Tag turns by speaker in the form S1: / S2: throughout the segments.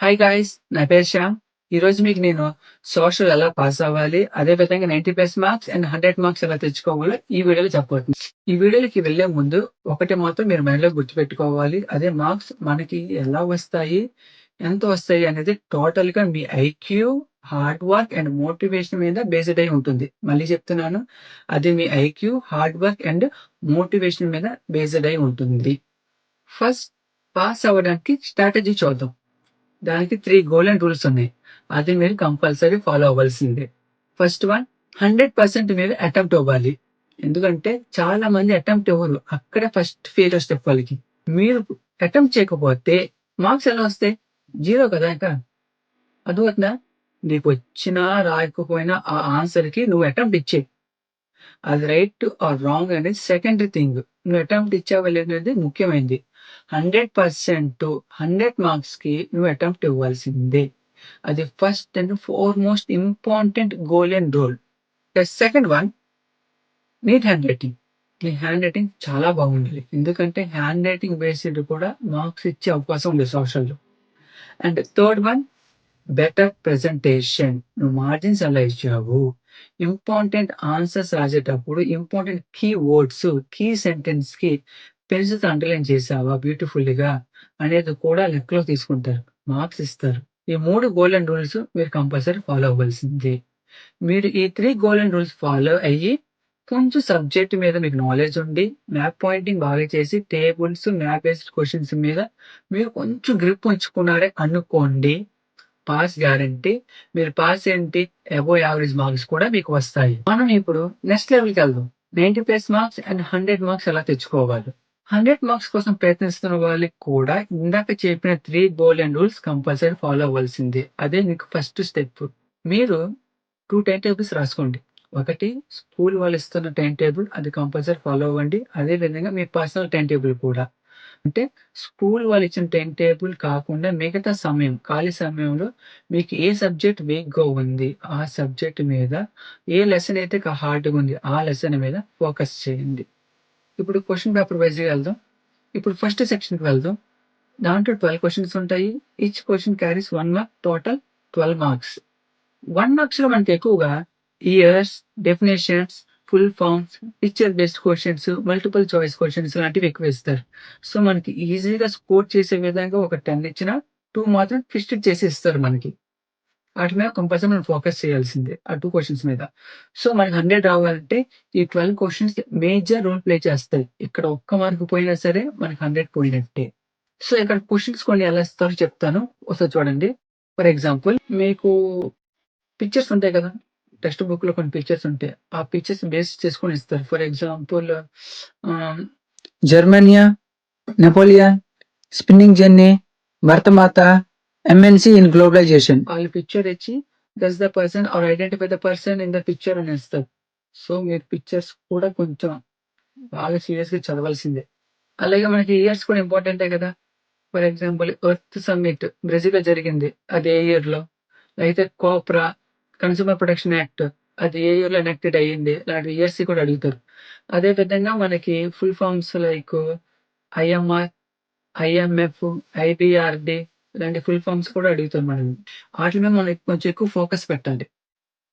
S1: Hi guys! నా పేరు శ్యామ్. ఈరోజు మీకు నేను సోషల్ ఎలా పాస్ అవ్వాలి, అదే విధంగా 90+ మార్క్స్ అండ్ 100 మార్క్స్ ఎలా తెచ్చుకోవాలో ఈ వీడియోలో చెప్పబోతున్నాను. ఈ వీడియోలోకి వెళ్ళే ముందు ఒకటి మాత్రం మీరు మైండ్‌లో గుర్తుపెట్టుకోవాలి. అదే మార్క్స్ మనకి ఎలా వస్తాయి, ఎంత వస్తాయి అనేది టోటల్‌గా మీ IQ, hard work and motivation మీద బేస్డ్ అయి ఉంటుంది. మళ్ళీ చెప్తున్నాను. అది మీ IQ, hard work and motivation మీద బేస్డ్ అయి ఉంటుంది. ఫస్ట్ పాస్ అవ్వడానికి స్ట్రాటజీ చూద్దాం. దానికి 3 గోల్డెన్ రూల్స్ ఉన్నాయి. అది మీరు కంపల్సరీ ఫాలో అవ్వాల్సిందే. ఫస్ట్ వన్ 100% మీరు అటెంప్ట్ అవ్వాలి. ఎందుకంటే చాలా మంది అటెంప్ట్ ఇవ్వరు. అక్కడే ఫస్ట్ ఫెయిల్యూర్ స్టెప్ వాళ్ళకి. మీరు అటెంప్ట్ చేయకపోతే మార్క్స్ ఎలా వస్తాయి? జీరో కదా ఇంకా. అర్థమవుతుందా? నీకొచ్చినా రాకపోయినా ఆ ఆన్సర్‌కి నువ్వు అటెంప్ట్ ఇచ్చేయి. అది రైట్ ఆర్ రాంగ్ అనేది సెకండరీ థింగ్. నువ్వు అటెంప్ట్ ఇచ్చావా లేదనేది ముఖ్యమైనది. 100% 100 మార్క్స్‌కి నువ్వు అటెంప్ట్ ఇవ్వాల్సిందే. అది first and foremost important golden rule. The second one neat handwriting. నీ హ్యాండ్ రైటింగ్ చాలా బాగుండాలి. ఎందుకంటే హ్యాండ్ రైటింగ్ బేస్డ్ కూడా మార్క్స్ ఇచ్చే అవకాశం ఉంది సోషల్‌లో. And third one better presentation. నువ్వు మార్జిన్స్ ఎలా ఇచ్చావు? ఇంపార్టెంట్ ఆన్సర్స్ రాసేటప్పుడు ఇంపార్టెంట్ కీ వర్డ్స్, కీ సెంటెన్స్‌కి పెన్సిల్‌తో అండర్‌లైన్ చేశావా బ్యూటిఫుల్‌గా అనేది కూడా లెక్కలోకి తీసుకుంటారు. మార్క్స్ ఇస్తారు. ఈ 3 గోల్డెన్ రూల్స్ మీరు కంపల్సరీ ఫాలో అవ్వాల్సిందే. మీరు ఈ 3 గోల్డెన్ రూల్స్ ఫాలో అయ్యి కొంచెం సబ్జెక్ట్ మీద మీకు నాలెడ్జ్ ఉండి, మ్యాప్ పాయింటింగ్ బాగా చేసి టేబుల్స్, మ్యాప్ బేస్డ్ క్వెషన్స్ మీద మీరు కొంచెం గ్రిప్ ఉంచుకున్నారే అనుకోండి పాస్ గ్యారంటీ. మీరు పాస్ ఏంటి అబోవ్ యావరేజ్ మార్క్స్ కూడా మీకు వస్తాయి. మనం ఇప్పుడు నెక్స్ట్ లెవెల్‌కెళ్దాం. 90+ మార్క్స్ అండ్ 100 మార్క్స్ ఎలా తెచ్చుకోవాలి? 100 మార్క్స్ కోసం ప్రయత్నిస్తున్న వాళ్ళకి కూడా ఇందాక చెప్పిన 3 గోల్డెన్ రూల్స్ కంపల్సరీ ఫాలో అవ్వాల్సిందే. అదే మీకు ఫస్ట్ స్టెప్. మీరు 2 టైమ్ టేబుల్స్ రాసుకోండి. ఒకటి స్కూల్ వాళ్ళు ఇస్తున్న టైమ్ టేబుల్ అది కంపల్సరీ ఫాలో అవ్వండి. అదే విధంగా మీ పర్సనల్ టైమ్ టేబుల్ కూడా. అంటే స్కూల్ వాళ్ళు ఇచ్చిన టైమ్ టేబుల్ కాకుండా మిగతా సమయం, ఖాళీ సమయంలో మీకు ఏ సబ్జెక్ట్ వీక్‌గా ఉంది, ఆ సబ్జెక్ట్ మీద ఏ లెసన్ అయితే హార్డ్‌గా ఉంది, ఆ లెసన్ మీద ఫోకస్ చేయండి. ఇప్పుడు క్వెషన్ పేపర్ వైస్‌గా వెళ్దాం. ఇప్పుడు ఫస్ట్ సెక్షన్‌కి వెళ్దాం. దాంట్లో 12 క్వెషన్స్ ఉంటాయి. Each question carries 1 mark. Total 12 marks. 1 మార్క్స్‌లో మనకి ఎక్కువగా years, definitions, full forms, picture based questions, multiple choice questions లాంటివి ఎక్కువ ఇస్తారు. సో, మనకి ఈజీగా స్కోర్ చేసే విధంగా ఒక 10 ఇచ్చినా 2 మాత్రం ట్విస్టెడ్ చేసి ఇస్తారు మనకి. ఆటి మీద కంపల్సరీ మనం ఫోకస్ చేయాల్సిందే. ఆ 2 క్వెషన్స్ మీద. సో, మనకి 100 రావాలంటే ఈ 12 క్వెషన్స్ మేజర్ రోల్ ప్లే చేస్తాయి. ఇక్కడ ఒక్క మార్క్ పోయినా సరే మనకి 100 పోయినట్టే. సో, ఇక్కడ క్వెషన్స్ కొన్ని ఎలా ఇస్తారో చెప్తాను. ఒకసారి చూడండి. ఫర్ ఎగ్జాంపుల్ మీకు పిక్చర్స్ ఉంటాయి కదా! టెక్స్ట్ బుక్‌లో కొన్ని పిక్చర్స్ ఉంటాయి. ఆ పిక్చర్స్ బేస్ చేసుకొని ఇస్తారు. ఫర్ ఎగ్జాంపుల్ ఆహ్, జర్మనియా, Napoleon, spinning jenny, Bharatmata, MNC in globalisation. ఆళ్ళు పిక్చర్ ఇచ్చి guess the person are identify the person in the picture అని ఇస్తారు. సో, మీరు పిక్చర్స్ కూడా కొంచెం బాగా సీరియస్‌గా చదవాల్సిందే. అలాగే మనకి ఇయర్స్ కూడా ఇంపార్టెంటే కదా! ఫర్ ఎగ్జాంపుల్ ఎర్త్ సమ్మిట్ బ్రెజిల్‌లో జరిగింది. అది ఏ ఇయర్‌లో? అయితే కోప్రా కన్స్యూమర్ ప్రొటెక్షన్ యాక్ట్ అది ఏ ఇయర్‌లో ఎనాక్టెడ్ అయ్యింది? ఇలాంటి ఇయర్స్ కూడా అడుగుతారు. అదే విధంగా మనకి full forms like IMR, IMF, IBRD ఇలాంటి ఫుల్ ఫార్మ్స్ కూడా అడుగుతారు మనల్ని. ఆటిల మీద మనం కొంచెం ఎక్కువ ఫోకస్ పెట్టాలి.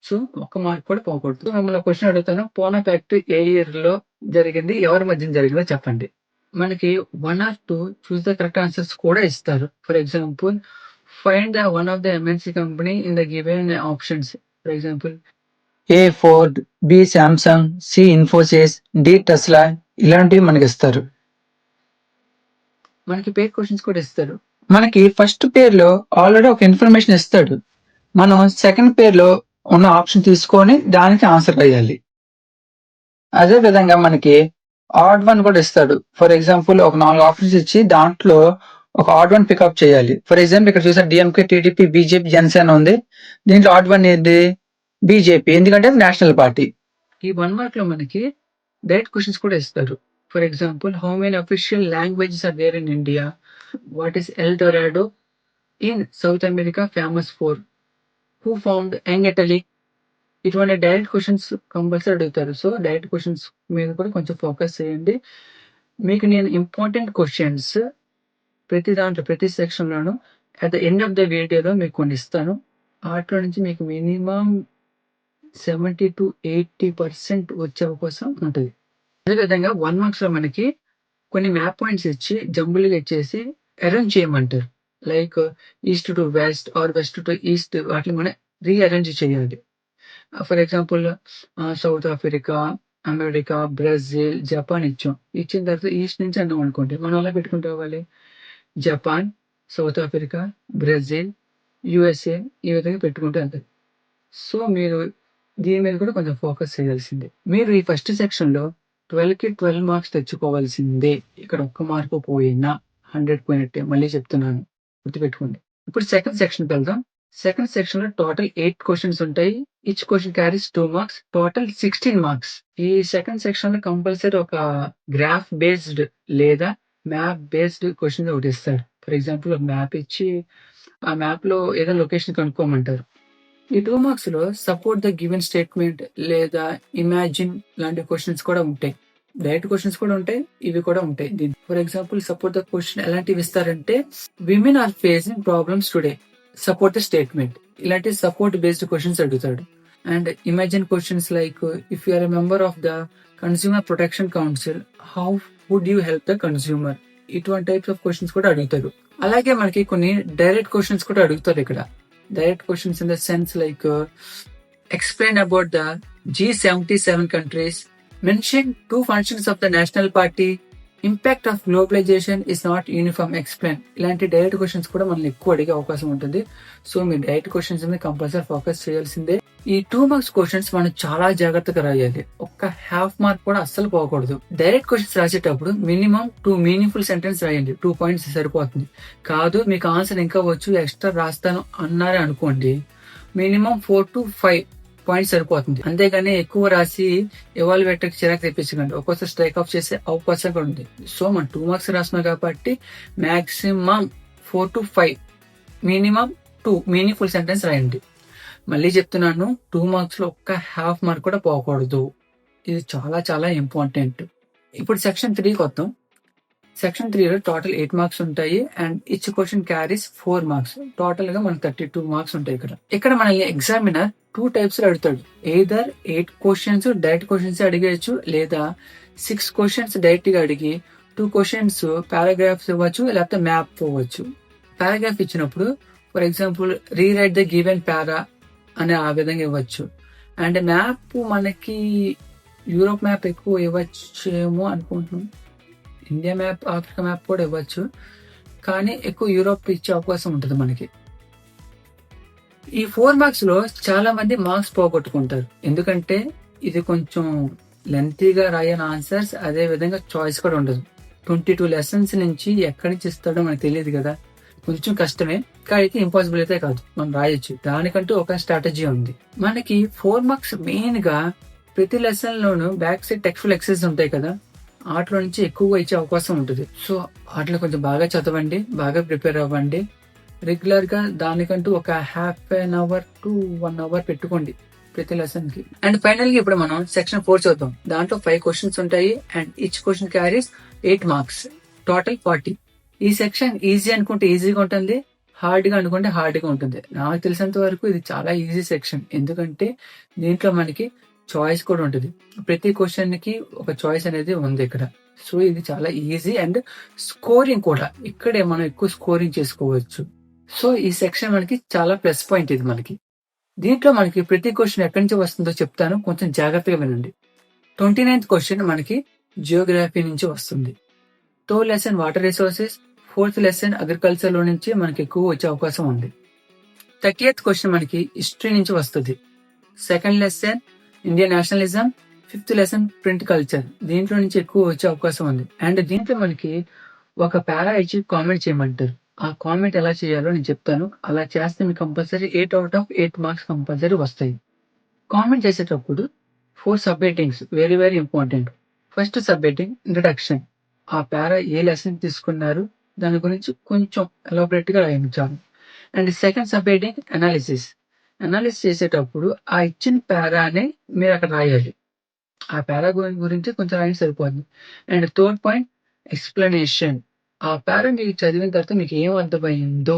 S1: సో, ఒక్క మార్క్ కూడా పోకూడదు. మిమ్మల్ని ఒక క్వెషన్ అడుగుతాను. పూనా ఫ్యాక్టరీ ఏ ఇయర్‌లో జరిగింది? ఎవరి మధ్యన జరిగిందో చెప్పండి. మనకి 1 or 2 choose the correct answers కూడా ఇస్తారు. For example find the one of the MNC company in the given options. For example A Ford, B Samsung, C Infosys, D Tesla ఇలాంటివి మనకిస్తారు. మనకి పెయిర్ క్వెషన్స్ కూడా ఇస్తారు. మనకి ఫస్ట్ పేర్‌లో ఆల్రెడీ ఒక ఇన్ఫర్మేషన్ ఇస్తాడు. మనం సెకండ్ పేర్‌లో ఉన్న ఆప్షన్ తీసుకొని దానికి ఆన్సర్ రాయాలి. అదే విధంగా మనకి ఆడ్ వన్ కూడా ఇస్తాడు. ఫర్ ఎగ్జాంపుల్ ఒక 4 ఆప్షన్స్ ఇచ్చి దాంట్లో ఒక ఆడ్ వన్ పికప్ చేయాలి. ఫర్ ఎగ్జాంపుల్ ఇక్కడ చూసారు డీఎంకే, టీడీపీ, బీజేపీ, జనసేన ఉంది. దీంట్లో ఆడ్ వన్ ఏంటి? బీజేపీ. ఎందుకంటే అది నేషనల్ పార్టీ. ఈ 1 మార్క్‌లో మనకి డైరెక్ట్ క్వెషన్స్ కూడా ఇస్తారు. For example how many official languages are there in India? What is El Dorado in South America famous for? Who found young Italy? ఇటువంటి డైరెక్ట్ క్వెషన్స్ కంపల్సరీ అడుగుతారు. So, direct questions మీద కూడా కొంచెం focus చేయండి. మీకు నేను ఇంపార్టెంట్ క్వెషన్స్ ప్రతి దాంట్లో ప్రతి సెక్షన్‌లోనూ at the end of the వీడియోలో మీకు కొన్ని ఇస్తాను. వాటిలో నుంచి మీకు మినిమమ్ 70-80% వచ్చే అవకాశం ఉంటది. అదే విధంగా 1 మార్క్స్‌లో మనకి కొన్ని మ్యాప్ పాయింట్స్ ఇచ్చి జంబుల్‌గా ఇచ్చేసి అరేంజ్ చేయమంటారు. Like east to west or west to east వాటిని మనం రీఅరేంజ్ చేయాలి. For example south Africa, America, Brazil, Japan ఇచ్చాం. ఇచ్చిన తర్వాత ఈస్ట్ నుంచి అన్నాం అనుకోండి. మనం ఎలా పెట్టుకుంటూ పోవాలి? Japan, south Africa, Brazil, USA ఈ విధంగా పెట్టుకుంటూ వెళ్తారు. సో, మీరు దీని మీద కూడా కొంచెం ఫోకస్ చేయాల్సిందే. మీరు ఈ ఫస్ట్ సెక్షన్‌లో 12కి 12 మార్క్స్ తెచ్చుకోవాల్సిందే. ఇక్కడ ఒక్క మార్కు పోయినా 100 పోయినట్టే. మళ్ళీ చెప్తున్నాను. గుర్తుపెట్టుకోండి. ఇప్పుడు సెకండ్ సెక్షన్‌కి వెళ్దాం. సెకండ్ సెక్షన్‌లో టోటల్ 8 క్వెషన్స్ ఉంటాయి. Each question carries 2 marks. Total 16 marks. ఈ సెకండ్ సెక్షన్‌లో కంపల్సరీ ఒక గ్రాఫ్ బేస్డ్ లేదా మ్యాప్ బేస్డ్ క్వెషన్ ఒకటి ఇస్తాడు. ఫర్ ఎగ్జాంపుల్ ఒక మ్యాప్ ఇచ్చి ఆ మ్యాప్‌లో ఏదైనా లొకేషన్ కనుక్కోమంటారు. ఈ 2 మార్క్స్‌లో సపోర్ట్ ద గివెన్ స్టేట్మెంట్ లేదా ఇమాజిన్ లాంటి క్వెషన్స్ కూడా ఉంటాయి. డైరెక్ట్ క్వెషన్స్ కూడా ఉంటాయి. ఇవి కూడా ఉంటాయి. For example support the question ఎలాంటివి ఇస్తారంటే women are facing problems today. Support the statement. ఇలాంటి సపోర్ట్ బేస్డ్ క్వెషన్స్ అడుగుతాడు. And imagine questions like if you are a member of the consumer protection council how would you help the consumer? ఇటువంటి types of questions కూడా అడుగుతారు. అలాగే మనకి కొన్ని direct questions కూడా అడుగుతారు ఇక్కడ. Direct questions in the sense like explain about the G77 countries, mention 2 functions of the national party, impact of globalization is not uniform, explain. ఇలాంటి డైరెక్ట్ క్వశ్చన్స్ కూడా మనల్ని ఎక్కువ అడిగే అవకాశం ఉంటుంది. సో మీరు డైరెక్ట్ క్వశ్చన్స్ మీద కంపల్సరీ ఫోకస్ చేయాల్సిందే. ఈ 2 మార్క్స్ క్వశ్చన్స్ మనం చాలా జాగ్రత్తగా రాయాలి. ఒక్క హాఫ్ మార్క్ కూడా అస్సలు పోకూడదు. డైరెక్ట్ క్వశ్చన్స్ రాసేటప్పుడు మినిమం 2 మీనింగ్ఫుల్ సెంటెన్స్ రాయండి. 2 పాయింట్స్ సరిపోతుంది. కాదు మీకు ఆన్సర్ ఇంకా వచ్చు ఎక్స్ట్రా రాస్తాను అన్నారే అనుకోండి, మినిమం 4 to 5 పాయింట్స్ సరిపోతుంది. అంతేగాని ఎక్కువ రాసి ఎవాల్యుయేటర్ చిరాకు తెప్పించకండి. ఒక్కోసారి స్ట్రైక్ ఆఫ్ చేసే అవకాశం కూడా ఉంది. సో మనం 2 మార్క్స్ రాస్తున్నాం కాబట్టి maximum 4 to 5 minimum 2 meaningful sentence రాయండి. మళ్ళీ చెప్తున్నాను, 2 మార్క్స్ లో ఒక్క హాఫ్ మార్క్ కూడా పోకూడదు. ఇది చాలా చాలా ఇంపార్టెంట్. ఇప్పుడు సెక్షన్ 3కి వద్దాం. సెక్షన్ 3లో టోటల్ 8 మార్క్స్ ఉంటాయి and each question carries 4 marks. Total గా మనకి 32 మార్క్స్ ఉంటాయి ఇక్కడ మనల్ని ఎగ్జామినర్ 2 టైప్స్ లో అడుగుతాడు. ఎయిదర్ 8 క్వశ్చన్స్ డైరెక్ట్ క్వశ్చన్స్ అడిగేయచ్చు, లేదా 6 క్వశ్చన్స్ డైరెక్ట్ గా అడిగి 2 క్వశ్చన్స్ పారాగ్రాఫ్స్ ఇవ్వచ్చు, లేకపోతే మ్యాప్ ఇవ్వచ్చు. పారాగ్రాఫ్ ఇచ్చినప్పుడు for example rewrite the given para అని ఆ విధంగా ఇవ్వచ్చు. అండ్ మ్యాప్ మనకి యూరోప్ మ్యాప్ ఎక్కువ ఇవ్వచ్చేమో అనుకుంటున్నాం. ఇండియా మ్యాప్, ఆఫ్రికా మ్యాప్ కూడా ఇవ్వచ్చు, కానీ ఎక్కువ యూరోప్ ఇచ్చే అవకాశం ఉంటుంది మనకి. ఈ 4 మార్క్స్ లో చాలా మంది మార్క్స్ పోగొట్టుకుంటారు. ఎందుకంటే ఇది కొంచెం లెంతీగా రాయని ఆన్సర్స్, అదే విధంగా చాయిస్ కూడా ఉండదు. 22 లెసన్స్ నుంచి ఎక్కడి నుంచి ఇస్తాడో మనకు తెలియదు కదా. కొంచెం కష్టమే, కానీ ఇంపాసిబుల్ అయితే కాదు, మనం రాయొచ్చు. దానికంటూ ఒక స్ట్రాటజీ ఉంది. మనకి 4 మార్క్స్ మెయిన్ గా ప్రతి లెసన్ లోను బ్యాక్ సైడ్ టెక్స్టువల్ ఎక్సర్సైజ్ ఉంటాయి కదా, వాటిలో నుంచి ఎక్కువగా ఇచ్చే అవకాశం ఉంటుంది. సో వాటిలో కొంచెం బాగా చదవండి, బాగా ప్రిపేర్ అవ్వండి. రెగ్యులర్ గా దానికంటూ ఒక half an hour to 1 hour పెట్టుకోండి ప్రతి లెసన్ కి. అండ్ ఫైనల్ గా ఇప్పుడు మనం సెక్షన్ 4 చూద్దాం. దాంట్లో 5 క్వశ్చన్స్ ఉంటాయి and each question carries 8 marks. Total 40. ఈ సెక్షన్ ఈజీ అనుకుంటే ఈజీగా ఉంటుంది, హార్డ్ గా అనుకుంటే హార్డ్ గా ఉంటుంది. నాకు తెలిసినంత వరకు ఇది చాలా ఈజీ సెక్షన్. ఎందుకంటే దీంట్లో మనకి చాయిస్ కూడా ఉంటుంది. ప్రతి క్వశ్చన్ కి ఒక చాయిస్ అనేది ఉంది ఇక్కడ. సో ఇది చాలా ఈజీ అండ్ స్కోరింగ్ కూడా ఇక్కడే మనం ఎక్కువ స్కోరింగ్ చేసుకోవచ్చు. సో ఈ సెక్షన్ మనకి చాలా ప్లస్ పాయింట్. ఇది మనకి దీంట్లో మనకి ప్రతి క్వశ్చన్ ఎక్కడి నుంచి వస్తుందో చెప్తాను, కొంచెం జాగ్రత్తగా వినండి. 29th క్వశ్చన్ మనకి జియోగ్రఫీ నుంచి వస్తుంది. 3rd lesson water resources, 4th lesson agriculture లో నుంచి మనకి ఎక్కువ వచ్చే అవకాశం ఉంది. 30th క్వశ్చన్ మనకి హిస్టరీ నుంచి వస్తుంది. 2nd lesson Indian nationalism, 5th lesson print culture, దీంట్లో నుంచి ఎక్కువ వచ్చే అవకాశం ఉంది. అండ్ దీంట్లో మనకి ఒక పారా ఇచ్చి కామెంట్ చేయమంటారు. ఆ కామెంట్ ఎలా చేయాలో నేను చెప్తాను. అలా చేస్తే మీకు compulsory 8 out of 8 marks compulsory వస్తాయి. కామెంట్ చేసేటప్పుడు 4 sub headings very very important. First sub heading introduction. ఆ పారా ఏ లెసన్ తీసుకున్నారు దాని గురించి కొంచెం ఎలాబరేట్ గా రాయించాలి. And second subheading analysis. Analysis చేసేటప్పుడు ఆ ఇచ్చిన పారానే మీరు అక్కడ రాయాలి. ఆ పారా గురించి కొంచెం రాయండి సరిపోతుంది. And 3rd point explanation. ఆ పారా మీకు చదివిన తర్వాత మీకు ఏం అర్థమైందో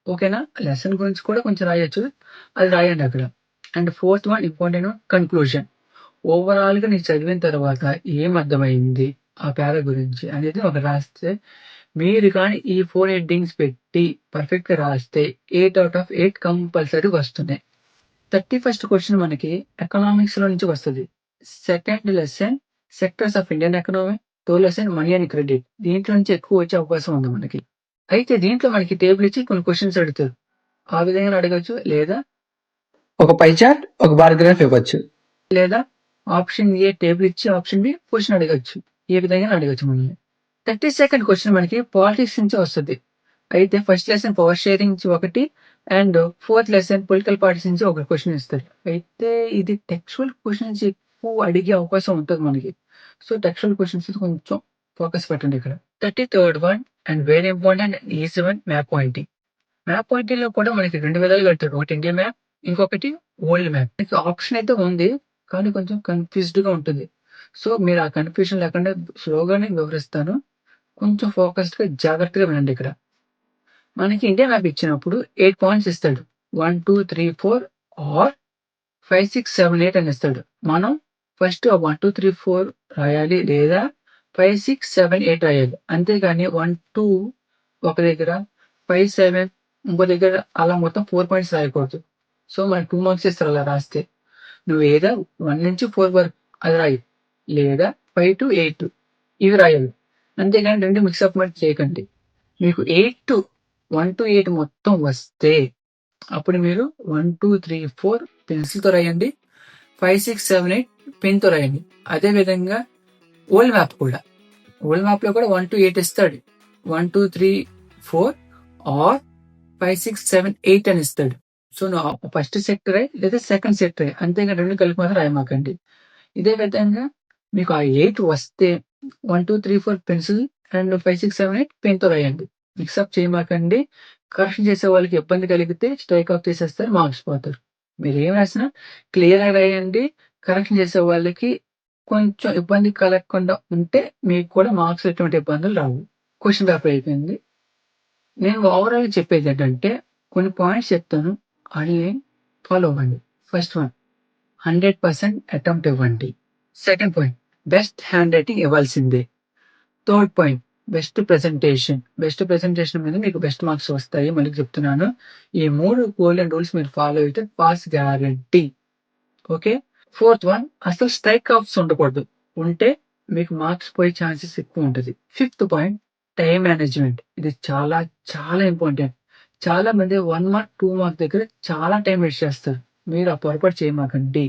S1: ఓకేనా? లెసన్ గురించి కూడా కొంచెం రాయొచ్చు. అది రాయండి అక్కడ. And fourth one important one conclusion. ఓవరాల్‌గా నీకు చదివిన తర్వాత ఏం అర్థమైంది ఆ పారా గురించి అనేది ఒకటి రాస్తే, మీరు కానీ ఈ 4 హెడ్డింగ్స్ పెట్టి పర్ఫెక్ట్‌గా రాస్తే 8 ఔట్ ఆఫ్ 8 కంపల్సరీ వస్తున్నాయి. 31st క్వెషన్ మనకి ఎకనామిక్స్‌లో నుంచి వస్తది. Second lesson sectors of Indian economy. Third lesson money and credit. దీంట్లో నుంచి ఎక్కువ వచ్చే అవకాశం ఉంది మనకి. అయితే దీంట్లో మనకి టేబుల్ ఇచ్చి కొన్ని క్వెషన్స్ అడుగుతారు. ఆ విధంగా అడగొచ్చు. లేదా ఒక పై చార్ట్, ఒక బార్ గ్రాఫ్ ఇవ్వచ్చు. లేదా ఆప్షన్ ఏ టేబుల్ ఇచ్చి ఆప్షన్ బి క్వెషన్ అడగొచ్చు. ఏ విధంగా అడగొచ్చు మనల్ని. 32nd క్వెషన్ మనకి పాలిటిక్స్ నుంచి వస్తది. అయితే ఫస్ట్ లెసన్ పవర్ షేరింగ్ నుంచి ఒకటి and fourth lesson political parties నుంచి ఒక క్వెషన్ ఇస్తారు. అయితే ఇది టెక్స్చువల్ క్వెషన్స్ ఎక్కువ అడిగే అవకాశం ఉంటది మనకి. సో, టెక్స్చువల్ క్వెషన్స్ కొంచెం ఫోకస్ పెట్టండి ఇక్కడ. 33rd one and very important easy one map pointing. Map పాయింటింగ్‌లో కూడా మనకి 2 విధాలుగా అడుగుతాడు. ఒకటి ఇండియా మ్యాప్, ఇంకొకటి వరల్డ్ మ్యాప్. మీకు ఆప్షన్ అయితే ఉంది. కానీ కొంచెం కన్‌ఫ్యూజ్డ్‌గా ఉంటుంది. సో, మీరు ఆ కన్‌ఫ్యూజన్ లేకుండా స్లోగానే వివరిస్తాను. కొంచెం ఫోకస్డ్‌గా జాగ్రత్తగా వినండి ఇక్కడ. మనకి ఇండియా మ్యాప్ ఇచ్చినప్పుడు 8 పాయింట్స్ ఇస్తాడు. 1, 2, 3, 4 ఆర్ 5, 6, 7, 8 అని ఇస్తాడు. మనం ఫస్ట్ ఆ 1, 2, 3, 4 రాయాలి లేదా 5, 6, 7, 8 రాయాలి. అంతేగాని 1, 2 ఒక దగ్గర 5, 7 ఇంకో దగ్గర అలా మొత్తం 4 పాయింట్స్ రాయకూడదు. సో, మనకి 2 మార్క్స్ ఇస్తారు అలా రాస్తే. నువ్వు ఏదో 1-4 వరకు అది రాయి. లేదా 5-8 ఇవి రాయాలి. అంతేగాని 2 మిక్సప్ మరి చేయకండి. మీకు 1-8 మొత్తం వస్తే అప్పుడు మీరు 1, 2, 3, 4 పెన్సిల్‌తో రాయండి. 5, 6, 7, 8 పెన్‌తో రాయండి. అదే విధంగా వరల్డ్ మ్యాప్ కూడా. వరల్డ్ మ్యాప్‌లో కూడా 1-8 ఇస్తాడు. 1, 2, 3, 4 ఆర్ 5, 6, 7, 8 అని ఇస్తాడు. సో, నువ్వు ఫస్ట్ సెట్ రాయి లేదా సెకండ్ సెట్ రాయి. అంతేగాని 2 కలిపి మాత్రం రాయమాకండి. ఇదే విధంగా మీకు ఆ 8 వస్తే 1, 2, 3, 4 పెన్సిల్ అండ్ 5, 6, 7, 8 పెన్‌తో రాయండి. మిక్సప్ చేయమాకండి. కరెక్షన్ చేసే వాళ్ళకి ఇబ్బంది కలిగితే స్ట్రైక్ ఆఫ్ చేసేస్తారు. మార్క్స్ పోతారు. మీరేం రాసినా క్లియర్‌గా రాయండి. కరెక్షన్ చేసే వాళ్ళకి కొంచెం ఇబ్బంది కలగకుండా ఉంటే మీకు కూడా మార్క్స్‌లో ఎటువంటి ఇబ్బందులు రావు. క్వెషన్ పేపర్ అయిపోయింది. నేను ఓవరాల్‌గా చెప్పేదేంటంటే కొన్ని పాయింట్స్ చెప్తాను. అవి ఫాలో అవ్వండి. ఫస్ట్ వన్ 100% అటెంప్ట్ ఇవ్వండి. Second point best handwriting ఇవ్వాల్సిందే. Third point best presentation. Best presentation మీద మీకు బెస్ట్ మార్క్స్ వస్తాయి. మళ్ళీ చెప్తున్నాను. ఈ 3 గోల్డెన్ రూల్స్ మీరు ఫాలో అయితే pass guarantee. Okay. Fourth one అసలు స్ట్రైక్ ఆఫ్స్ ఉండకూడదు. ఉంటే మీకు మార్క్స్ పోయే ఛాన్సెస్ ఎక్కువ ఉంటది. Fifth point time management. ఇది చాలా చాలా ఇంపార్టెంట్. చాలా మంది 1 మార్క్, 2 మార్క్ దగ్గర చాలా టైం వేస్ట్ చేస్తారు. మీరు ఆ పొరపాటు చేయమాకండి.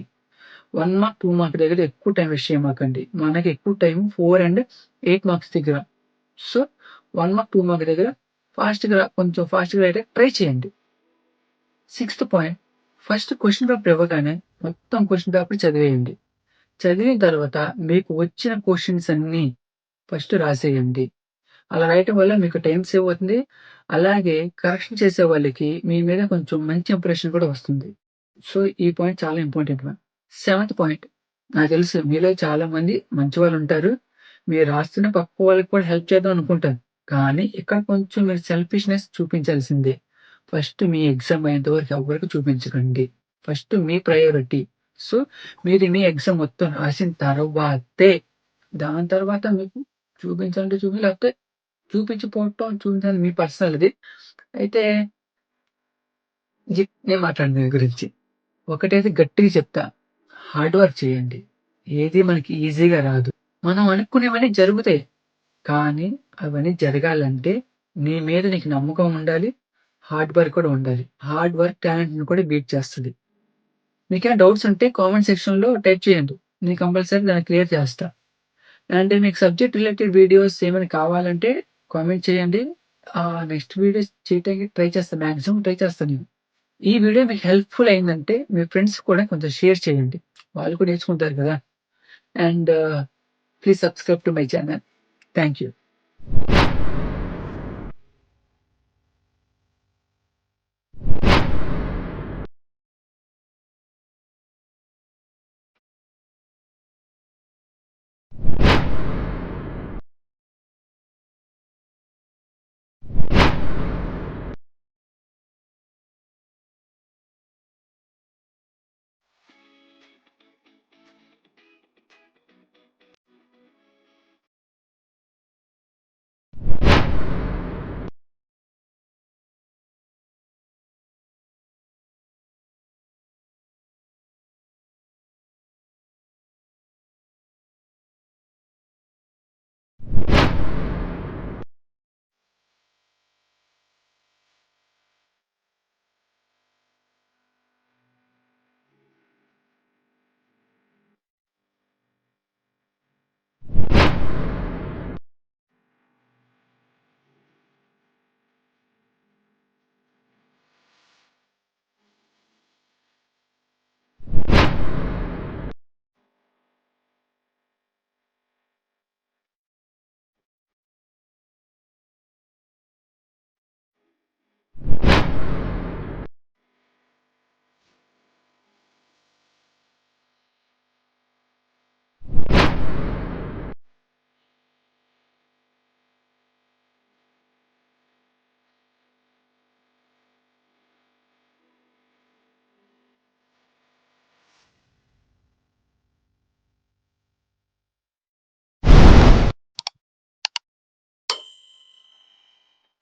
S1: 1 మార్క్, 2 మార్క్ దగ్గర ఎక్కువ టైం వేస్ట్ చేయమాకండి. మనకి ఎక్కువ టైం 4 అండ్ 8 మార్క్స్ దగ్గర. సో, 1 మార్క్, 2 మార్క్ దగ్గర కొంచెం ఫాస్ట్‌గా రాయడానికి ట్రై చేయండి. Sixth point first question paper ఇవ్వగానే మొత్తం క్వెషన్ పేపర్ చదివేయండి. చదివిన తర్వాత మీకు వచ్చిన క్వెషన్స్ అన్నీ ఫస్ట్ రాసేయండి. అలా రాయటం వల్ల మీకు టైం సేవ్ అవుతుంది. అలాగే కరెక్షన్ చేసే వాళ్ళకి మీ మీద కొంచెం మంచి ఇంప్రెషన్ కూడా వస్తుంది. సో, ఈ పాయింట్ చాలా ఇంపార్టెంట్ వన్. సెవెంత్ పాయింట్ నాకు తెలుసు మీలో చాలా మంది మంచివాళ్ళుంటారు. మీరు రాస్తున్న పక్క వాళ్ళకి కూడా హెల్ప్ చేద్దాం అనుకుంటారు. కానీ ఇక్కడ కొంచెం మీరు సెల్ఫిష్‌నెస్ చూపించాల్సిందే. ఫస్ట్ మీ ఎగ్జామ్ అయ్యేంత వరకు ఎవ్వరికి చూపించకండి. ఫస్ట్ మీ ప్రయారిటీ. సో, మీరు మీ ఎగ్జామ్ మొత్తం రాసిన తర్వాతే దాని తర్వాత మీకు చూపించాలంటే లేకపోతే చూపించకపోవటం చూపించాలి మీ పర్సనల్ అది. అయితే నేను మాట్లాడను దీని గురించి. ఒకటైతే గట్టిగా చెప్తా. హార్డ్ వర్క్ చేయండి. ఏది మనకి ఈజీగా రాదు. మనం అనుకునేవన్నీ జరుగుతాయి. కానీ అవన్నీ జరగాలంటే నీ మీద నీకు నమ్మకం ఉండాలి. హార్డ్ వర్క్ కూడా ఉండాలి. హార్డ్ వర్క్ టాలెంట్‌ని కూడా బీట్ చేస్తది. మీకేమైనా డౌట్స్ ఉంటే కామెంట్ సెక్షన్‌లో టైప్ చేయండి. నేను కంపల్సరీ దాన్ని క్లియర్ చేస్తా. అండ్ మీకు సబ్జెక్ట్ రిలేటెడ్ వీడియోస్ ఏమైనా కావాలంటే కామెంట్ చేయండి. నెక్స్ట్ వీడియోస్ చేయటానికి ట్రై చేస్తా. మాక్సిమం ట్రై చేస్తా నేను. ఈ వీడియో మీకు హెల్ప్‌ఫుల్ అయిందంటే మీ ఫ్రెండ్స్ కూడా కొంచెం షేర్ చేయండి. వాళ్ళు కూడా నేర్చుకుంటారు కదా! And please subscribe to my channel. Thank you.